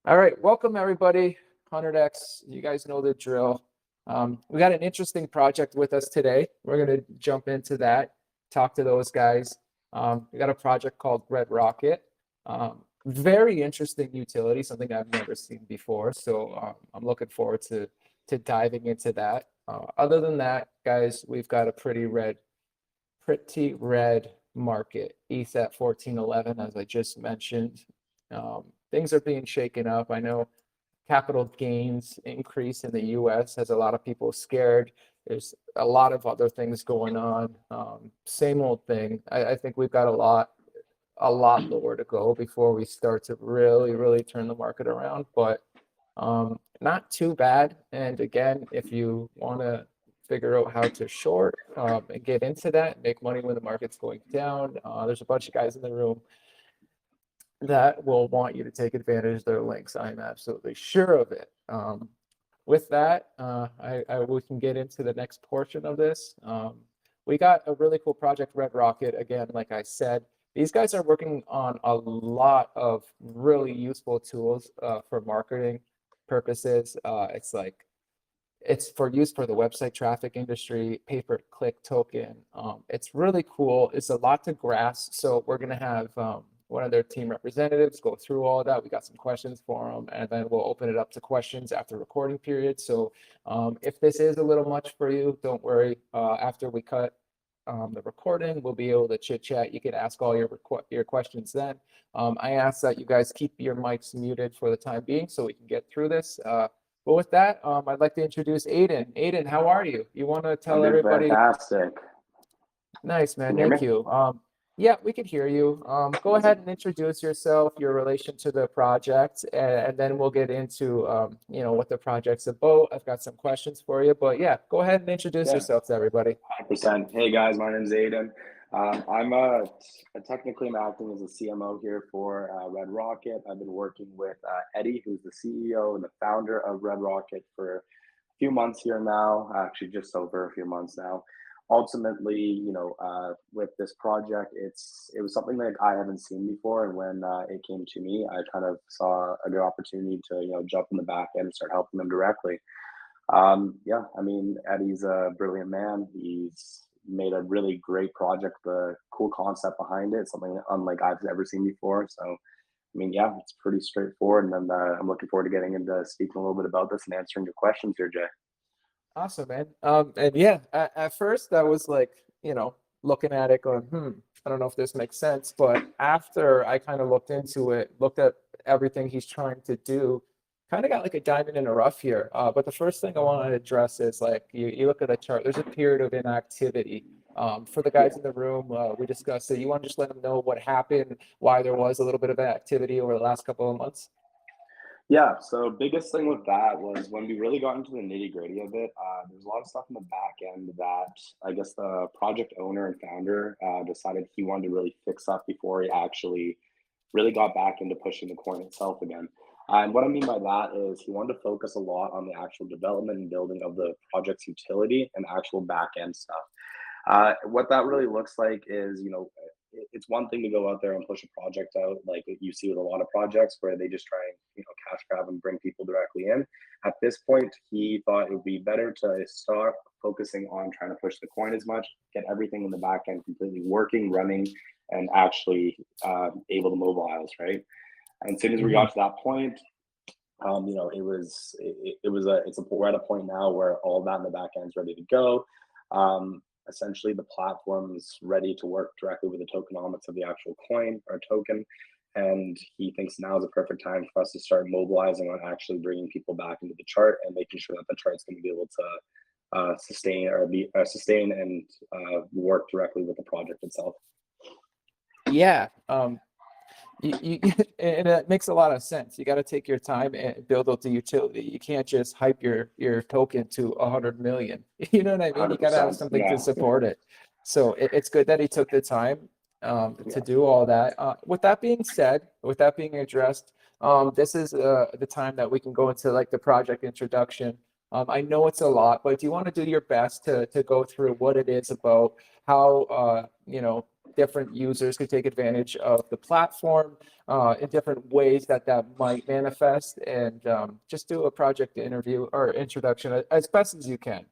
All right, welcome everybody. 100x, you guys know the drill. We got an interesting project with us today. We're going to jump into that, talk to those guys. We got a project called Red Rocket. Very interesting utility, something I've never seen before. So I'm looking forward to diving into that. Other than that, guys, we've got a pretty red market. ETH at 1411, as I just mentioned. Things are being shaken up. I know capital gains increase in the US has a lot of people scared. There's a lot of other things going on. Same old thing. I think we've got a lot lower to go before we start to really turn the market around, but not too bad. And again, if you want to figure out how to short and get into that, make money when the market's going down, there's a bunch of guys in the room that will want you to take advantage of their links. I'm absolutely sure of it. With that, we can get into the next portion of this. We got a really cool project, Red Rocket. Again, like I said, these guys are working on a lot of really useful tools for marketing purposes. It's for use for the website traffic industry, pay-per-click token. It's really cool. It's a lot to grasp. So we're going to have one of their team representatives go through all of that. We got some questions for them, and then we'll open it up to questions after recording period. So if this is a little much for you, don't worry. After we cut the recording, we'll be able to chit chat. You can ask all your questions then. I ask that you guys keep your mics muted for the time being so we can get through this. But with that, I'd like to introduce Aidan. Aidan, how are you? You want to tell everybody? Fantastic. Nice, man. Can you hear Thank me? you. Yeah, we can hear you. Go ahead and introduce yourself, your relation to the project, and then we'll get into what the project's about. I've got some questions for you, but yeah, go ahead and introduce yourself to everybody. 100%. Hey guys, my name's Aidan. Technically I'm acting as a CMO here for Red Rocket. I've been working with Eddie, who's the CEO and the founder of Red Rocket, for a few months here now, actually just over a few months now. Ultimately, with this project, it was something that I haven't seen before, and when it came to me, I kind of saw a good opportunity to jump in the back end and start helping them directly. I mean, Eddie's a brilliant man. He's made a really great project, the cool concept behind it, something unlike I've ever seen before. So, I mean, yeah, it's pretty straightforward. And then I'm looking forward to getting into speaking a little bit about this and answering your questions here, Jay. Awesome, man. And yeah, at first I was like, looking at it going, I don't know if this makes sense. But after I kind of looked into it, looked at everything he's trying to do, kind of got like a diamond in a rough here. But the first thing I want to address is like, you look at the chart, there's a period of inactivity. For the guys in the room, we discussed it. You want to just let them know what happened, why there was a little bit of activity over the last couple of months? Yeah, so biggest thing with that was when we really got into the nitty gritty of it, there's a lot of stuff in the back end that I guess the project owner and founder decided he wanted to really fix up before he actually really got back into pushing the coin itself again. And what I mean by that is he wanted to focus a lot on the actual development and building of the project's utility and actual back end stuff. What that really looks like is, it's one thing to go out there and push a project out like you see with a lot of projects where they just try and cash grab and bring people directly in. At this point, he thought it would be better to start focusing on trying to push the coin as much, get everything in the back end completely working, running, and actually able to mobilize, right? And as soon as we got to that point, we're at a point now where all that in the back end is ready to go. Essentially, the platform is ready to work directly with the tokenomics of the actual coin or token. And he thinks now is a perfect time for us to start mobilizing on actually bringing people back into the chart and making sure that the chart's going to be able to sustain and work directly with the project itself. Yeah. And it makes a lot of sense. You got to take your time and build out the utility. You can't just hype your token to 100 million. You know what I mean? You got to have something to support it. So it's good that he took the time to do all that. With that being said, with that being addressed, this is the time that we can go into like the project introduction. I know it's a lot, but do you want to do your best to go through what it is about, how different users could take advantage of the platform in different ways that might manifest, and just do a project interview or introduction as best as you can.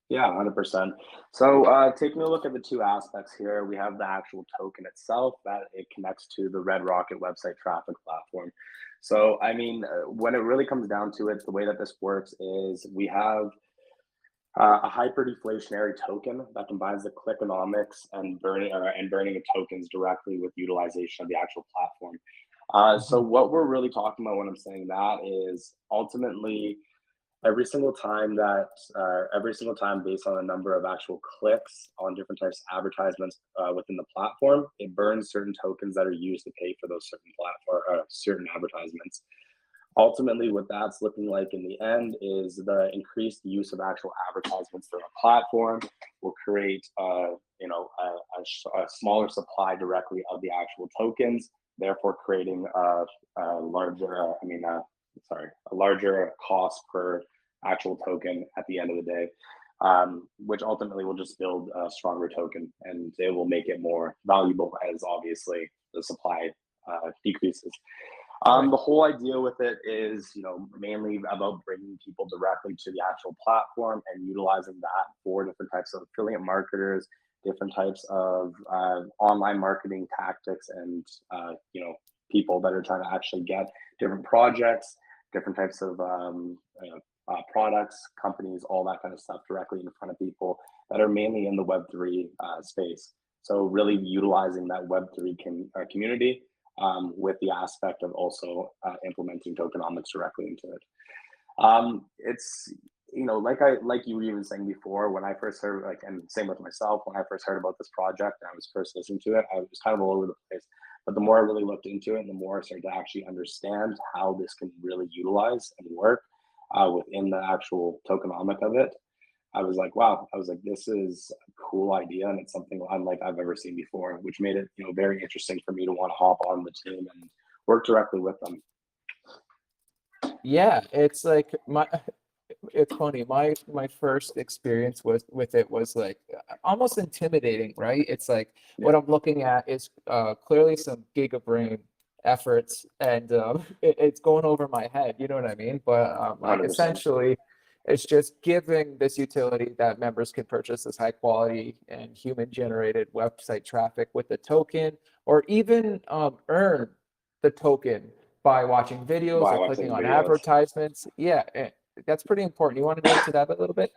Yeah, 100%. So taking a look at the two aspects here, we have the actual token itself that it connects to the Red Rocket website traffic platform. So, I mean, when it really comes down to it, the way that this works is we have a hyper-deflationary token that combines the clickonomics and burning of tokens directly with utilization of the actual platform. So what we're really talking about when I'm saying that is ultimately every single time based on the number of actual clicks on different types of advertisements within the platform, it burns certain tokens that are used to pay for those certain advertisements. Ultimately, what that's looking like in the end is the increased use of actual advertisements through a platform will create a smaller supply directly of the actual tokens, therefore creating a larger cost per actual token at the end of the day, which ultimately will just build a stronger token, and it will make it more valuable as obviously the supply decreases. The whole idea with it is, mainly about bringing people directly to the actual platform and utilizing that for different types of affiliate marketers, different types of online marketing tactics, and people that are trying to actually get different projects, different types of products, companies, all that kind of stuff directly in front of people that are mainly in the Web3 space. So really utilizing that Web3 community with the aspect of also implementing tokenomics directly into it. It's like you were even saying before, when I first heard, and same with myself, when I first heard about this project and I was first listening to it, I was kind of all over the place. But the more I really looked into it, and the more I started to actually understand how this can really utilize and work within the actual tokenomic of it, I was like, wow, this is a cool idea, and it's something unlike I've ever seen before, which made it, very interesting for me to want to hop on the team and work directly with them. Yeah, it's like it's funny. My first experience with it was like almost intimidating, right? It's like what I'm looking at is clearly some gigabrain efforts, and it's going over my head. You know what I mean? But like 100%. essentially, it's just giving this utility that members can purchase this high quality and human generated website traffic with the token, or even earn the token by watching videos or clicking on advertisements. Yeah, that's pretty important. You want to go into that a little bit?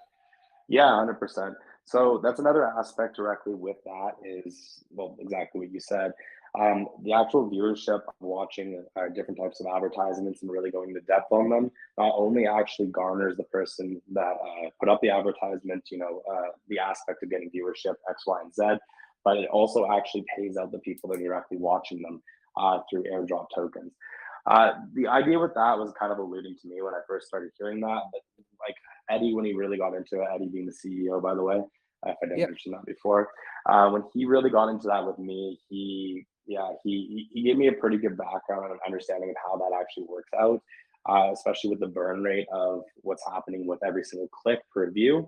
Yeah, 100%. So that's another aspect directly with that is, well, exactly what you said. The actual viewership of watching different types of advertisements and really going into depth on them not only actually garners the person that put up the advertisement, the aspect of getting viewership X, Y, and Z, but it also actually pays out the people that are directly watching them through airdrop tokens. The idea with that was kind of alluding to me when I first started hearing that, but like Eddie, when he really got into it, Eddie being the CEO, by the way, if I didn't mention that before, when he really got into that with me, he gave me a pretty good background and understanding of how that actually works out, especially with the burn rate of what's happening with every single click per view.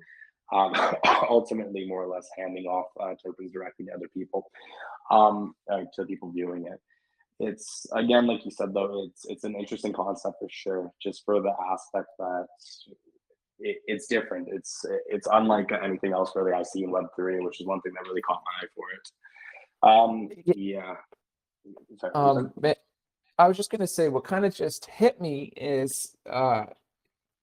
Ultimately, more or less handing off tokens directly to other people, to people viewing it. It's, again, like you said, though, it's an interesting concept for sure, just for the aspect that it's different. It's unlike anything else really I see in Web3, which is one thing that really caught my eye for it. Yeah. Sorry, I was just gonna say what kind of just hit me is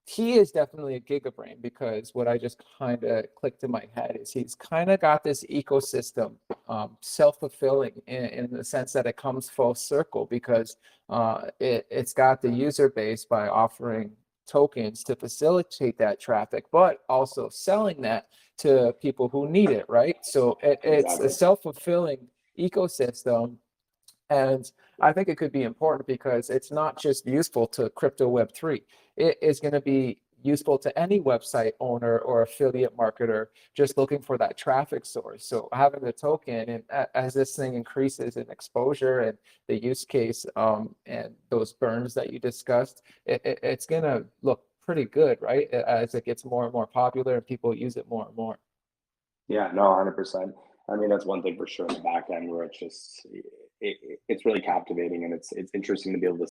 he is definitely a gigabrain, because what I just kind of clicked in my head is he's kind of got this ecosystem self-fulfilling in the sense that it comes full circle, because it's got the user base by offering tokens to facilitate that traffic, but also selling that to people who need it, right? So it's a self-fulfilling ecosystem. And I think it could be important because it's not just useful to crypto Web3. It is going to be useful to any website owner or affiliate marketer just looking for that traffic source. So having the token, and as this thing increases in exposure and the use case and those burns that you discussed, it's going to look pretty good, right? As it gets more and more popular and people use it more and more. Yeah, no, 100%. I mean, that's one thing for sure in the back end where it's just it's really captivating, and it's interesting to be able to